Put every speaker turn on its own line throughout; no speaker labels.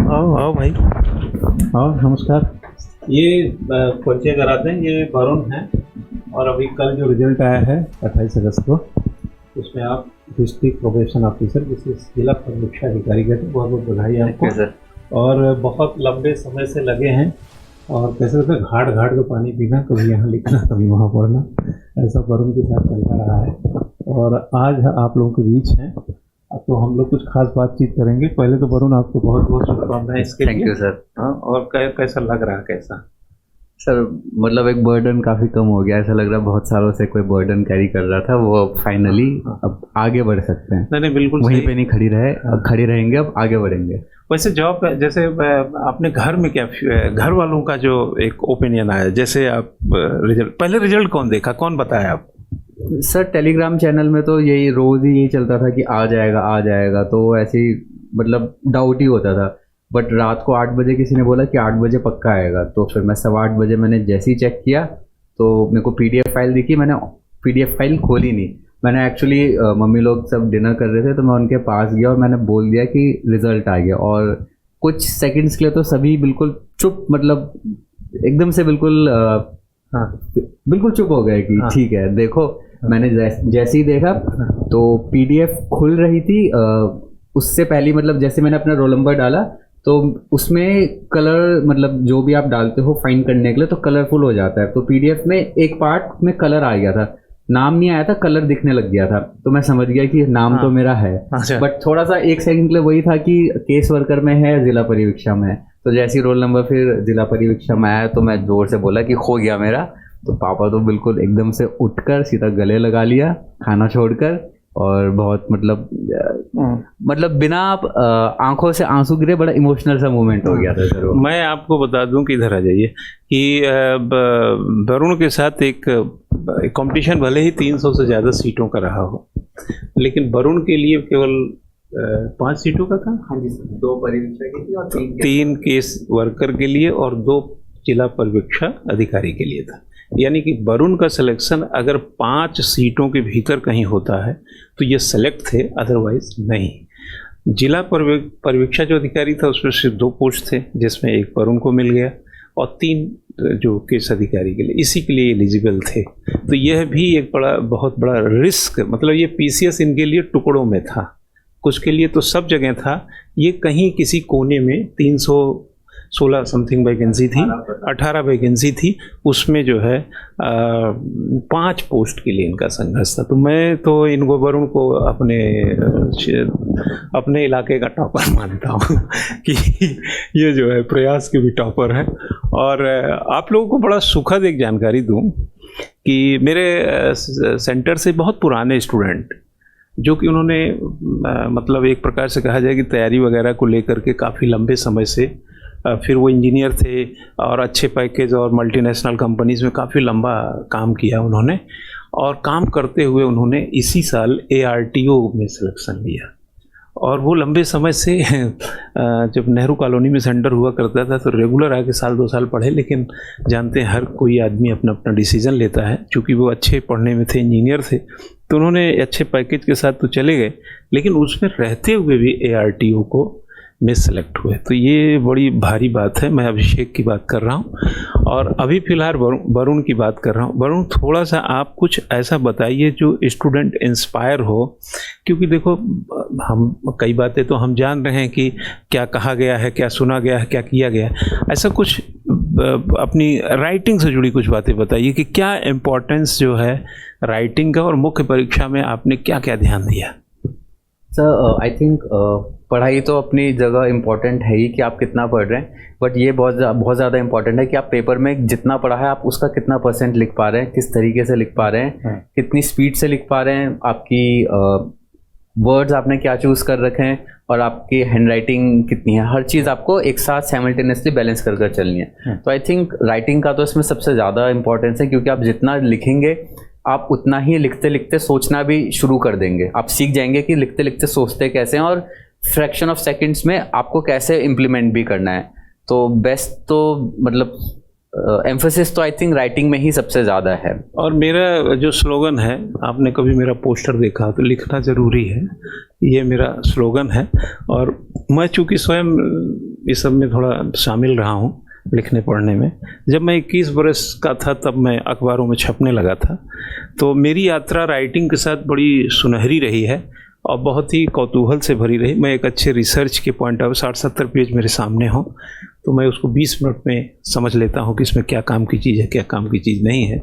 आओ आओ भाई, आओ, नमस्कार। ये परिचय कराते हैं, ये वरुण है और अभी कल जो रिजल्ट आया है 28 अगस्त को, उसमें आप डिस्ट्रिक्ट प्रोबेशन ऑफिसर विशेष जिला परीक्षा अधिकारी कहते हैं। बहुत बहुत बधाई आपको सर। और बहुत लंबे समय से लगे हैं और कैसे होता है, घाट घाट का पानी पीना, कभी यहाँ लिखना कभी वहाँ पढ़ना, ऐसा वरुण के साथ चलता रहा है। और आज आप लोगों के बीच हैं, अब तो हम लोग कुछ खास बातचीत करेंगे। पहले तो वरुण आपको बहुत बहुत शुभकामनाएं इसके लिए।
Thank you sir.
हाँ, और कैसा लग रहा है? कैसा
सर, मतलब एक बर्डन काफ़ी कम हो गया, ऐसा लग रहा है बहुत सालों से कोई बर्डन कैरी कर रहा था, वो फाइनली अब आगे बढ़ सकते हैं।
नहीं बिल्कुल
वहीं पे नहीं खड़ी रहे, अब खड़ी रहेंगे, अब आगे बढ़ेंगे।
वैसे जॉब जैसे आपने घर में क्या, घर वालों का जो एक ओपिनियन आया, जैसे आप पहले रिजल्ट कौन देखा, कौन बताया आप?
सर, टेलीग्राम चैनल में तो यही रोज़ ही यही चलता था कि आ जाएगा आ जाएगा, तो ऐसे ही मतलब डाउट ही होता था। बट रात को 8 बजे किसी ने बोला कि 8 बजे पक्का आएगा, तो फिर मैं 8:15 बजे मैंने जैसे ही चेक किया तो मेरे को PDF फाइल दिखी। मैंने PDF फाइल खोली नहीं, मैंने एक्चुअली मम्मी लोग सब डिनर कर रहे थे तो मैं उनके पास गया और मैंने बोल दिया कि रिज़ल्ट आ गया। और कुछ सेकंड्स के लिए तो सभी बिल्कुल चुप, मतलब एकदम से बिल्कुल बिल्कुल चुप हो गए कि ठीक है देखो। मैंने जैसे ही देखा तो PDF खुल रही थी, उससे पहले मतलब जैसे मैंने अपना रोल नंबर डाला तो उसमें कलर, मतलब जो भी आप डालते हो फाइंड करने के लिए, तो कलरफुल हो जाता है। तो PDF में एक पार्ट में कलर आ गया था, नाम नहीं आया था, कलर दिखने लग गया था। तो मैं समझ गया कि नाम तो मेरा है। बट थोड़ा सा एक सेकंड के लिए वही था कि केस वर्कर में है, जिला परिवीक्षा में है। तो जैसे ही रोल नंबर फिर जिला परिवीक्षा में आया तो मैं जोर से बोला कि हो गया मेरा। तो पापा तो बिल्कुल एकदम से उठकर सीधा गले लगा लिया खाना छोड़कर, और बहुत मतलब बिना आंखों से आंसू गिरे, बड़ा इमोशनल सा मोमेंट हो गया था सर वो।
मैं आपको बता दूं कि इधर आ जाइए कि वरुण के साथ एक कंपटीशन भले ही 300 से ज़्यादा सीटों का रहा हो, लेकिन वरुण के लिए केवल 5 सीटों का था।
हाँ जी सर, 2 परिवीक्षा की थी और
3 केस वर्कर के लिए और 2 जिला परिवीक्षा अधिकारी के लिए था। यानी कि वरुण का सिलेक्शन अगर 5 सीटों के भीतर कहीं होता है तो ये सेलेक्ट थे, अदरवाइज नहीं। जिला परिवीक्षा जो अधिकारी था उसमें सिर्फ 2 पोस्ट थे, जिसमें एक वरुण को मिल गया और 3 जो केस अधिकारी के लिए, इसी के लिए एलिजिबल थे। तो यह भी एक बहुत बड़ा रिस्क, मतलब ये PCS इनके लिए टुकड़ों में था, कुछ के लिए तो सब जगह था, ये कहीं किसी कोने में 316 समथिंग वैकेंसी थी, 18 वैकेंसी थी, उसमें जो है 5 पोस्ट के लिए इनका संघर्ष था। तो मैं तो इनको, वरुण को अपने इलाके का टॉपर मानता हूँ कि ये जो है प्रयास के भी टॉपर हैं। और आप लोगों को बड़ा सुखद एक जानकारी दूँ कि मेरे सेंटर से बहुत पुराने स्टूडेंट, जो कि उन्होंने मतलब एक प्रकार से कहा जाए कि तैयारी वगैरह को लेकर के काफ़ी लंबे समय से, फिर वो इंजीनियर थे और अच्छे पैकेज और मल्टीनेशनल कंपनीज़ में काफ़ी लंबा काम किया उन्होंने, और काम करते हुए उन्होंने इसी साल ARTO में सिलेक्शन लिया। और वो लंबे समय से जब नेहरू कॉलोनी में सेंटर हुआ करता था तो रेगुलर आके 1-2 साल पढ़े, लेकिन जानते हैं हर कोई आदमी अपना अपना डिसीज़न लेता है। चूँकि वो अच्छे पढ़ने में थे, इंजीनियर थे, तो उन्होंने अच्छे पैकेज के साथ तो चले गए, लेकिन उसमें रहते हुए भी ARTO को में सेलेक्ट हुए। तो ये बड़ी भारी बात है। मैं अभिषेक की बात कर रहा हूँ और अभी फ़िलहाल वरुण की बात कर रहा हूँ। वरुण, थोड़ा सा आप कुछ ऐसा बताइए जो स्टूडेंट इंस्पायर हो, क्योंकि देखो हम कई बातें तो हम जान रहे हैं कि क्या कहा गया है, क्या सुना गया है, क्या किया गया है। ऐसा कुछ अपनी राइटिंग से जुड़ी कुछ बातें बताइए कि क्या इम्पोर्टेंस जो है राइटिंग का, और मुख्य परीक्षा में आपने क्या क्या ध्यान दिया?
सर, आई थिंक पढ़ाई तो अपनी जगह इम्पॉर्टेंट है ही कि आप कितना पढ़ रहे हैं, बट ये बहुत ज़्यादा इम्पॉर्टेंट है कि आप पेपर में जितना पढ़ा है आप उसका कितना % लिख पा रहे हैं, किस तरीके से लिख पा रहे हैं, कितनी स्पीड से लिख पा रहे हैं, आपकी वर्ड्स आपने क्या चूज़ कर रखे हैं, और आपकी हैंड राइटिंग कितनी है। हर चीज़ आपको एक साथ साइमल्टेनियसली बैलेंस कर कर चलनी है। तो आई थिंक राइटिंग का तो इसमें सबसे ज़्यादा इंपॉर्टेंस है, क्योंकि आप जितना लिखेंगे आप उतना ही लिखते लिखते सोचना भी शुरू कर देंगे। आप सीख जाएंगे कि लिखते लिखते सोचते कैसे हैं और फ्रैक्शन ऑफ सेकंड्स में आपको कैसे इम्प्लीमेंट भी करना है। तो बेस्ट तो मतलब एम्फेसिस तो आई थिंक राइटिंग में ही सबसे ज़्यादा है।
और मेरा जो स्लोगन है, आपने कभी मेरा पोस्टर देखा तो लिखना ज़रूरी है, ये मेरा स्लोगन है। और मैं चूँकि स्वयं इस सब में थोड़ा शामिल रहा हूँ लिखने पढ़ने में। जब मैं 21 बरस का था तब मैं अखबारों में छपने लगा था, तो मेरी यात्रा राइटिंग के साथ बड़ी सुनहरी रही है और बहुत ही कौतूहल से भरी रही। मैं एक अच्छे रिसर्च के पॉइंट ऑफ 60-70 पेज मेरे सामने हों तो मैं उसको 20 मिनट में समझ लेता हूँ कि इसमें क्या काम की चीज़ है, क्या काम की चीज़ नहीं है।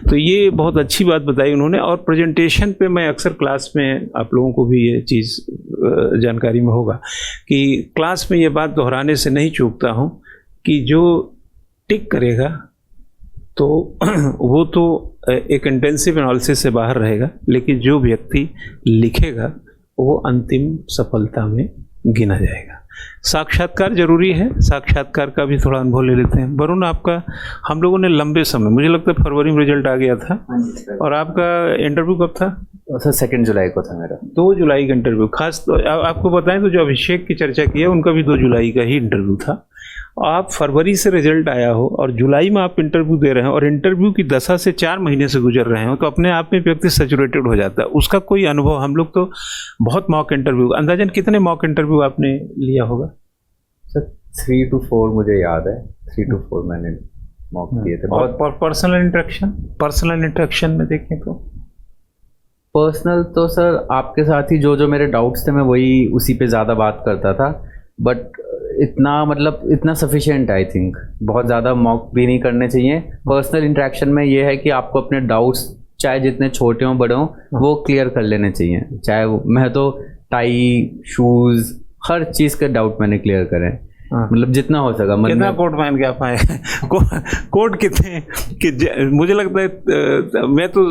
तो ये बहुत अच्छी बात बताई उन्होंने। और प्रेजेंटेशन पे मैं अक्सर क्लास में, आप लोगों को भी ये चीज़ जानकारी में होगा कि क्लास में ये बात दोहराने से नहीं चूकता हूँ कि जो टिक करेगा तो वो तो एक इंटेंसिव एनालिसिस से बाहर रहेगा, लेकिन जो व्यक्ति लिखेगा वो अंतिम सफलता में गिना जाएगा। साक्षात्कार जरूरी है, साक्षात्कार का भी थोड़ा अनुभव ले लेते हैं। वरुण, आपका हम लोगों ने लंबे समय, मुझे लगता है फरवरी में रिजल्ट आ गया था, और आपका इंटरव्यू कब था?
सर 2 जुलाई को था मेरा।
2 जुलाई का इंटरव्यू। खास तो आपको बताएं तो जो अभिषेक की चर्चा की है उनका भी 2 जुलाई का ही इंटरव्यू था। आप फरवरी से रिजल्ट आया हो और जुलाई में आप इंटरव्यू दे रहे हैं और इंटरव्यू की दशा से 4 महीने से गुजर रहे हो, तो अपने आप में व्यक्ति सैचुरेटेड हो जाता है। उसका कोई अनुभव, हम लोग तो बहुत मॉक इंटरव्यू, अंदाजन कितने मॉक इंटरव्यू आपने लिया होगा?
सर 3 to 4 मुझे याद है, 3 to 4 मैंने मॉक किए थे।
और पर्सनल इंटरेक्शन में देखें तो
पर्सनल तो सर आपके साथ ही जो मेरे डाउट्स थे मैं वही उसी पे ज़्यादा बात करता था, बट इतना सफिशिएंट आई थिंक। बहुत ज़्यादा मॉक भी नहीं करने चाहिए। पर्सनल इंटरेक्शन में ये है कि आपको अपने डाउट्स चाहे जितने छोटे हों बड़े हों वो क्लियर कर लेने चाहिए। चाहे मैं तो टाई, शूज़, हर चीज़ के डाउट मैंने क्लियर करे, मतलब जितना हो सका।
कितना कोट पहन के आप आए? कोट कितने कि मुझे लगता है मैं तो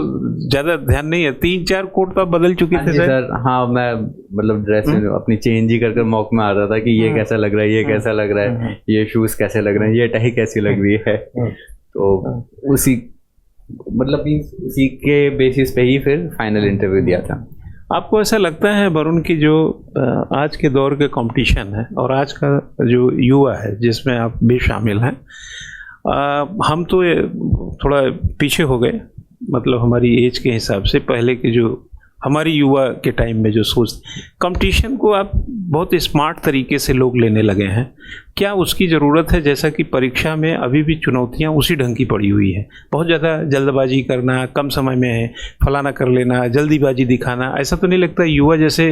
ज़्यादा ध्यान नहीं है, 3-4 कोट तो आप बदल चुके थे
सर। हाँ, मैं मतलब ड्रेस अपनी चेंज ही कर मॉक में आ रहा था कि ये कैसा लग रहा है, ये कैसा लग रहा है, ये शूज़ कैसे लग रहे हैं, ये टाई कैसी लग रही है। तो उसी के बेसिस पे ही फिर फाइनल इंटरव्यू दिया था।
आपको ऐसा लगता है वरुण की जो आज के दौर के कंपटीशन है और आज का जो युवा है जिसमें आप भी शामिल हैं, हम तो थोड़ा पीछे हो गए, मतलब हमारी एज के हिसाब से। पहले के जो हमारी युवा के टाइम में जो सोच, कंपटीशन को आप बहुत स्मार्ट तरीके से लोग लेने लगे हैं, क्या उसकी ज़रूरत है? जैसा कि परीक्षा में अभी भी चुनौतियां उसी ढंग की पड़ी हुई है, बहुत ज़्यादा जल्दबाजी करना, कम समय में फलाना कर लेना, जल्दीबाजी दिखाना, ऐसा तो नहीं लगता युवा जैसे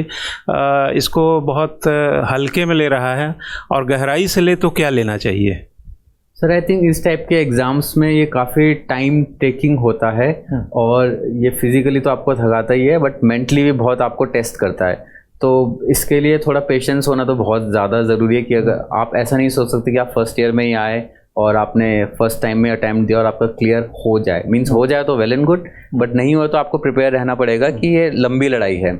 इसको बहुत हल्के में ले रहा है? और गहराई से ले तो क्या लेना चाहिए?
सर आई थिंक इस टाइप के एग्ज़ाम्स में ये काफ़ी टाइम टेकिंग होता है, और ये फिज़िकली तो आपको थकाता ही है बट मेंटली भी बहुत आपको टेस्ट करता है। तो इसके लिए थोड़ा पेशेंस होना तो बहुत ज़्यादा ज़रूरी है कि अगर आप ऐसा नहीं सोच सकते कि आप फर्स्ट ईयर में ही आए और आपने फर्स्ट टाइम में अटैम्प्ट दिया और आपका क्लियर हो जाए। मीन्स हो जाए तो वेल एंड गुड, बट नहीं हो तो आपको प्रिपेयर रहना पड़ेगा कि ये लंबी लड़ाई है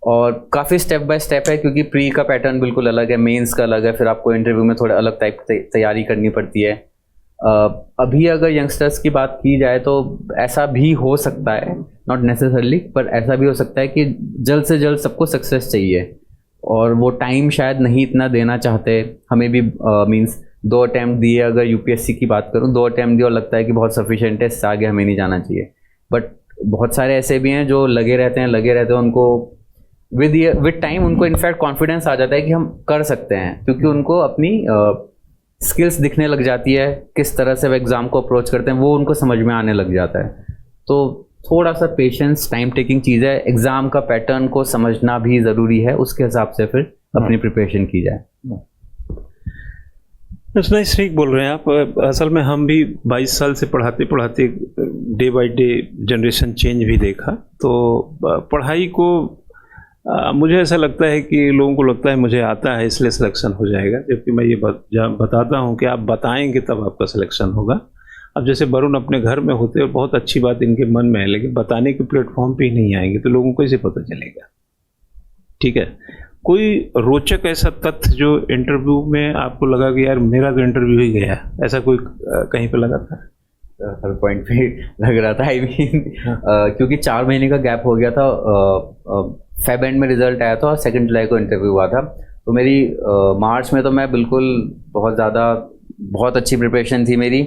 और काफ़ी स्टेप बाय स्टेप है, क्योंकि प्री का पैटर्न बिल्कुल अलग है, मेंस का अलग है, फिर आपको इंटरव्यू में थोड़ा अलग टाइप तैयारी करनी पड़ती है। अभी अगर यंगस्टर्स की बात की जाए तो ऐसा भी हो सकता है, नॉट नेसेसरली, पर ऐसा भी हो सकता है कि जल्द से जल्द सबको सक्सेस चाहिए और वो टाइम शायद नहीं इतना देना चाहते। हमें भी मींस 2 अटैम्प्ट दिए, अगर यूपीएससी की बात करूं 2 अटैम्प्ट दिए और लगता है कि बहुत सफिशिएंट है, इससे आगे हमें नहीं जाना चाहिए। बट बहुत सारे ऐसे भी हैं जो लगे रहते हैं, उनको विद टाइम उनको इनफैक्ट कॉन्फिडेंस आ जाता है कि हम कर सकते हैं, क्योंकि उनको अपनी स्किल्स दिखने लग जाती है, किस तरह से वो एग्ज़ाम को अप्रोच करते हैं वो उनको समझ में आने लग जाता है। तो थोड़ा सा पेशेंस, टाइम टेकिंग चीज़ है, एग्ज़ाम का पैटर्न को समझना भी ज़रूरी है, उसके हिसाब से फिर अपनी प्रिपरेशन की जाए।
नहीं, ठीक बोल रहे हैं आप। असल में हम भी 22 साल से पढ़ाते पढ़ाते day by day generation change भी देखा। तो पढ़ाई को मुझे ऐसा लगता है कि लोगों को लगता है मुझे आता है इसलिए सिलेक्शन हो जाएगा, जबकि मैं ये बताता हूँ कि आप बताएंगे तब आपका सिलेक्शन होगा। अब जैसे वरुण अपने घर में होते हैं, बहुत अच्छी बात इनके मन में है, लेकिन बताने के प्लेटफॉर्म पे ही नहीं आएंगे तो लोगों को कैसे पता चलेगा? ठीक है, कोई रोचक ऐसा तथ्य जो इंटरव्यू में आपको लगा कि यार मेरा तो इंटरव्यू ही गया, ऐसा कोई कहीं पे लगा था?
हर पॉइंट पे लग रहा था। आई मीन क्योंकि 4 महीने का गैप हो गया था, फेब एंड में रिजल्ट आया था और 2 जुलाई को इंटरव्यू हुआ था। तो मेरी मार्च में तो मैं बिल्कुल बहुत अच्छी प्रिपरेशन थी मेरी।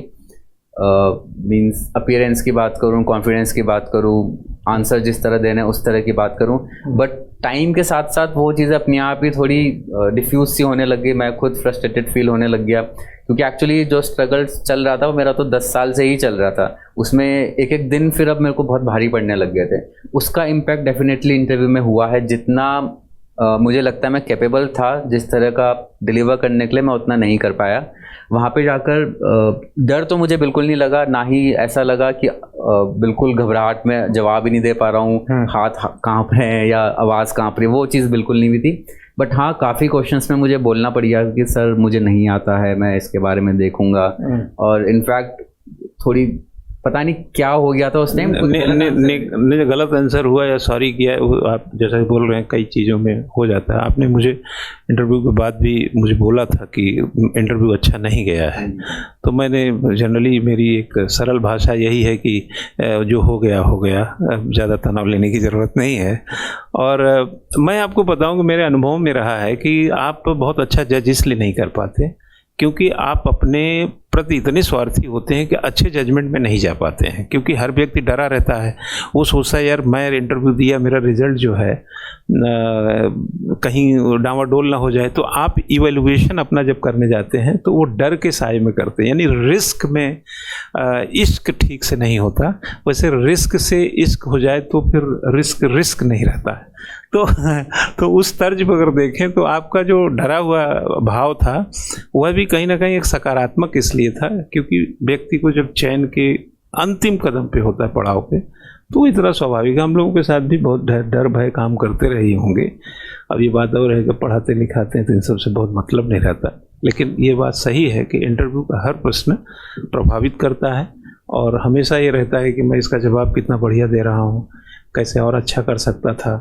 मींस अपीयरेंस की बात करूं, कॉन्फिडेंस की बात करूं, आंसर जिस तरह देने उस तरह की बात करूं, बट टाइम के साथ साथ वो चीज़ें अपने आप ही थोड़ी डिफ्यूज सी होने लग गई, मैं खुद फ्रस्ट्रेटेड फील होने लग गया, क्योंकि एक्चुअली जो स्ट्रगल चल रहा था वो मेरा तो 10 साल से ही चल रहा था, उसमें एक एक दिन फिर अब मेरे को बहुत भारी पड़ने लग गए थे। उसका इम्पैक्ट डेफिनेटली इंटरव्यू में हुआ है। जितना मुझे लगता है मैं कैपेबल था जिस तरह का डिलीवर करने के लिए, मैं उतना नहीं कर पाया। वहाँ पे जाकर डर तो मुझे बिल्कुल नहीं लगा, ना ही ऐसा लगा कि बिल्कुल घबराहट में जवाब ही नहीं दे पा रहा हूँ, हाथ कांप रहे हैं या आवाज़ कांप रही है, वो चीज़ बिल्कुल नहीं हुई थी। बट हाँ, काफ़ी क्वेश्चंस में मुझे बोलना पड़ गया कि सर मुझे नहीं आता है, मैं इसके बारे में देखूंगा। और इनफैक्ट थोड़ी पता नहीं क्या हो गया था उस टाइम,
ने गलत आंसर हुआ या सॉरी किया, आप जैसा कि बोल रहे हैं कई चीज़ों में हो जाता है। आपने मुझे इंटरव्यू के बाद भी मुझे बोला था कि इंटरव्यू अच्छा नहीं गया है, तो मैंने जनरली मेरी एक सरल भाषा यही है कि जो हो गया हो गया, ज़्यादा तनाव लेने की ज़रूरत नहीं है। और मैं आपको बताऊं कि मेरे अनुभव में रहा है कि आप बहुत अच्छा जज इसलिए नहीं कर पाते क्योंकि आप अपने प्रति इतने स्वार्थी होते हैं कि अच्छे जजमेंट में नहीं जा पाते हैं, क्योंकि हर व्यक्ति डरा रहता है। वो सोचता है यार मैं इंटरव्यू दिया, मेरा रिजल्ट जो है कहीं डामाडोल ना हो जाए। तो आप इवैल्यूएशन अपना जब करने जाते हैं तो वो डर के साए में करते हैं, यानी रिस्क में इश्क ठीक से नहीं होता, वैसे रिस्क से इश्क हो जाए तो फिर रिस्क नहीं रहता है। तो उस तर्ज पर अगर देखें तो आपका जो डरा हुआ भाव था वह भी कहीं ना कहीं एक सकारात्मक इसलिए था क्योंकि व्यक्ति को जब चयन के अंतिम कदम पे होता है पड़ाव पे, तो इतना स्वाभाविक है। हम लोगों के साथ भी बहुत डर भय काम करते रहे होंगे। अब ये बात और है कि पढ़ाते लिखाते हैं तो इन सबसे बहुत मतलब नहीं रहता, लेकिन ये बात सही है कि इंटरव्यू का हर प्रश्न प्रभावित करता है और हमेशा ये रहता है कि मैं इसका जवाब कितना बढ़िया दे रहा हूँ, कैसे और अच्छा कर सकता था,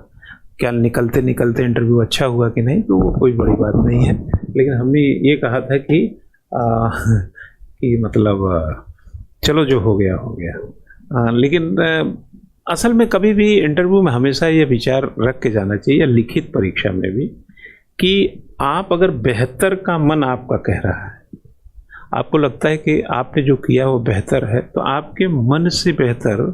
क्या निकलते निकलते इंटरव्यू अच्छा हुआ कि नहीं, तो वो कोई बड़ी बात नहीं है। लेकिन हमने ये कहा था कि मतलब चलो जो हो गया हो गया। लेकिन असल में कभी भी इंटरव्यू में हमेशा ये विचार रख के जाना चाहिए, या लिखित परीक्षा में भी, कि आप अगर बेहतर का मन आपका कह रहा है, आपको लगता है कि आपने जो किया वो बेहतर है, तो आपके मन से बेहतर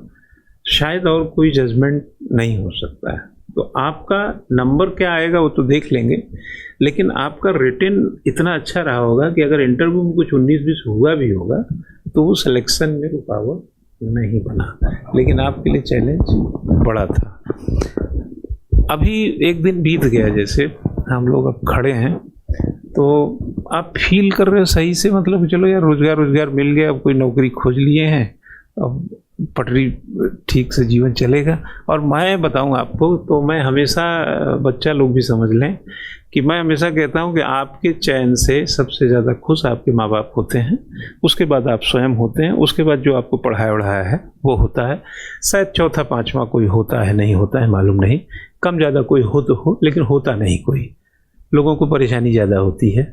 शायद और कोई जजमेंट नहीं हो सकता है। तो आपका नंबर क्या आएगा वो तो देख लेंगे, लेकिन आपका रिटन इतना अच्छा रहा होगा कि अगर इंटरव्यू में कुछ 19-20 हुआ भी होगा तो वो सिलेक्शन में रुकावट नहीं बना। लेकिन आपके लिए चैलेंज बड़ा था। अभी एक दिन बीत गया, जैसे हम लोग अब खड़े हैं तो आप फील कर रहे हो सही से, मतलब चलो यार रोजगार मिल गया, अब कोई नौकरी खोज लिए हैं, अब पटरी ठीक से जीवन चलेगा। और मैं बताऊं आपको, तो मैं हमेशा, बच्चा लोग भी समझ लें कि मैं हमेशा कहता हूं कि आपके चयन से सबसे ज़्यादा खुश आपके माँ बाप होते हैं, उसके बाद आप स्वयं होते हैं, उसके बाद जो आपको पढ़ाया वढ़ाया है वो होता है, शायद चौथा पाँचवा कोई होता है नहीं होता है मालूम नहीं, कम ज़्यादा कोई हो तो हो, लेकिन होता नहीं कोई। लोगों को परेशानी ज़्यादा होती है,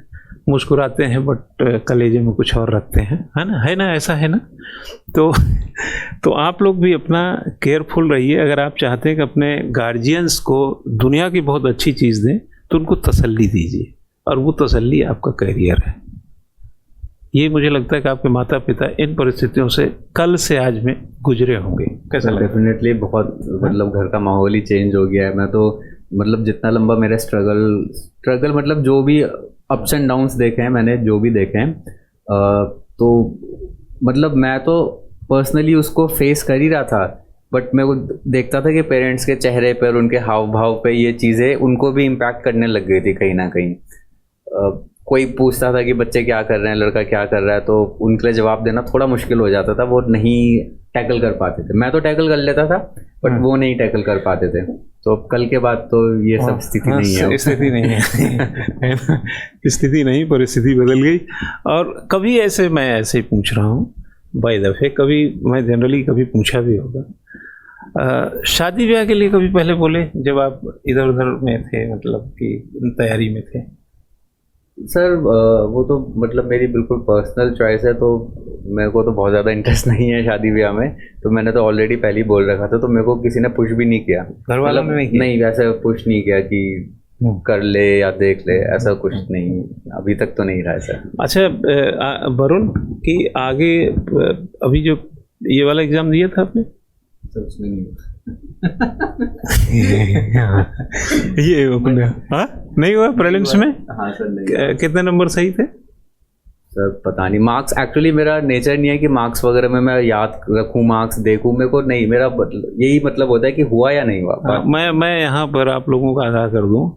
मुस्कुराते हैं बट कलेजे में कुछ और रखते हैं, है ना, ऐसा है ना। तो आप लोग भी अपना केयरफुल रहिए। अगर आप चाहते हैं कि अपने गार्जियंस को दुनिया की बहुत अच्छी चीज़ दें तो उनको तसल्ली दीजिए, और वो तसल्ली आपका करियर है। ये मुझे लगता है कि आपके माता पिता इन परिस्थितियों से कल से आज में गुजरे होंगे। कैसा लगता है?
डेफिनेटली बहुत, मतलब घर का माहौल ही चेंज हो गया है। मैं तो मतलब जितना लंबा मेरा स्ट्रगल मतलब जो भी अप्स एंड डाउन्स देखे हैं मैंने, जो भी देखे हैं, तो मतलब मैं तो पर्सनली उसको फेस कर ही रहा था, बट मैं वो देखता था कि पेरेंट्स के चेहरे पर, उनके हाव भाव पे ये चीज़ें उनको भी इम्पैक्ट करने लग गई थी कहीं ना कहीं। कोई पूछता था कि बच्चे क्या कर रहे हैं, लड़का क्या कर रहा है, तो उनके लिए जवाब देना थोड़ा मुश्किल हो जाता था, वो नहीं टैकल कर पाते थे। मैं तो टैकल कर लेता था बट वो नहीं टैकल कर पाते थे। तो कल के बाद तो ये सब स्थिति नहीं है,
स्थिति नहीं है स्थिति नहीं, परिस्थिति बदल गई। और कभी ऐसे, मैं ऐसे ही पूछ रहा हूँ बाय दफ़े, कभी मैं जनरली कभी पूछा भी होगा, शादी ब्याह के लिए कभी पहले बोले जब आप इधर उधर में थे, मतलब कि तैयारी में थे?
सर वो तो मतलब मेरी बिल्कुल पर्सनल चॉइस है, तो मेरे को तो बहुत ज़्यादा इंटरेस्ट नहीं है शादी ब्याह में, तो मैंने तो ऑलरेडी पहले ही बोल रखा था, तो मेरे को किसी ने पुश भी नहीं किया,
घर वालों ने
नहीं वैसे पुश नहीं किया कि कर ले या देख ले, ऐसा कुछ नहीं, अभी तक तो नहीं रहा है सर।
अच्छा वरुण, कि आगे अभी जो ये वाला एग्ज़ाम दिया था आपने?
सर उसमें नहीं,
ये अपने हाँ नहीं हुआ प्रीलिम्स में?
हाँ सर नहीं।
कितने नंबर सही थे?
सर पता नहीं, मार्क्स एक्चुअली मेरा नेचर नहीं है कि मार्क्स वगैरह में मैं याद रखूं, मार्क्स देखूं, मेरे को नहीं, मेरा यही मतलब होता है कि हुआ या नहीं हुआ।
मैं यहाँ पर आप लोगों को आगाह कर दूं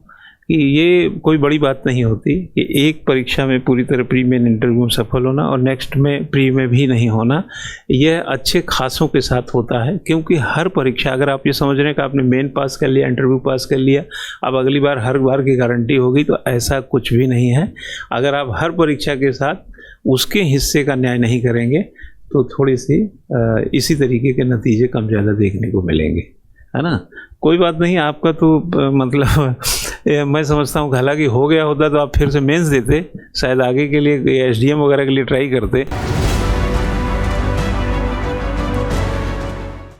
कि ये कोई बड़ी बात नहीं होती कि एक परीक्षा में पूरी तरह प्री मेन इंटरव्यू में सफल होना और नेक्स्ट में प्री में भी नहीं होना, यह अच्छे खासों के साथ होता है। क्योंकि हर परीक्षा, अगर आप ये समझ रहे हैं कि आपने मेन पास कर लिया, इंटरव्यू पास कर लिया, अब अगली बार हर बार की गारंटी होगी, तो ऐसा कुछ भी नहीं है। अगर आप हर परीक्षा के साथ उसके हिस्से का न्याय नहीं करेंगे तो थोड़ी सी इसी तरीके के नतीजे कम ज़्यादा देखने को मिलेंगे, है ना। कोई बात नहीं, आपका तो मतलब मैं समझता हूँ, हालांकि हो गया होता तो आप फिर से मेंस देते, शायद आगे के लिए एसडीएम वगैरह के लिए ट्राई करते।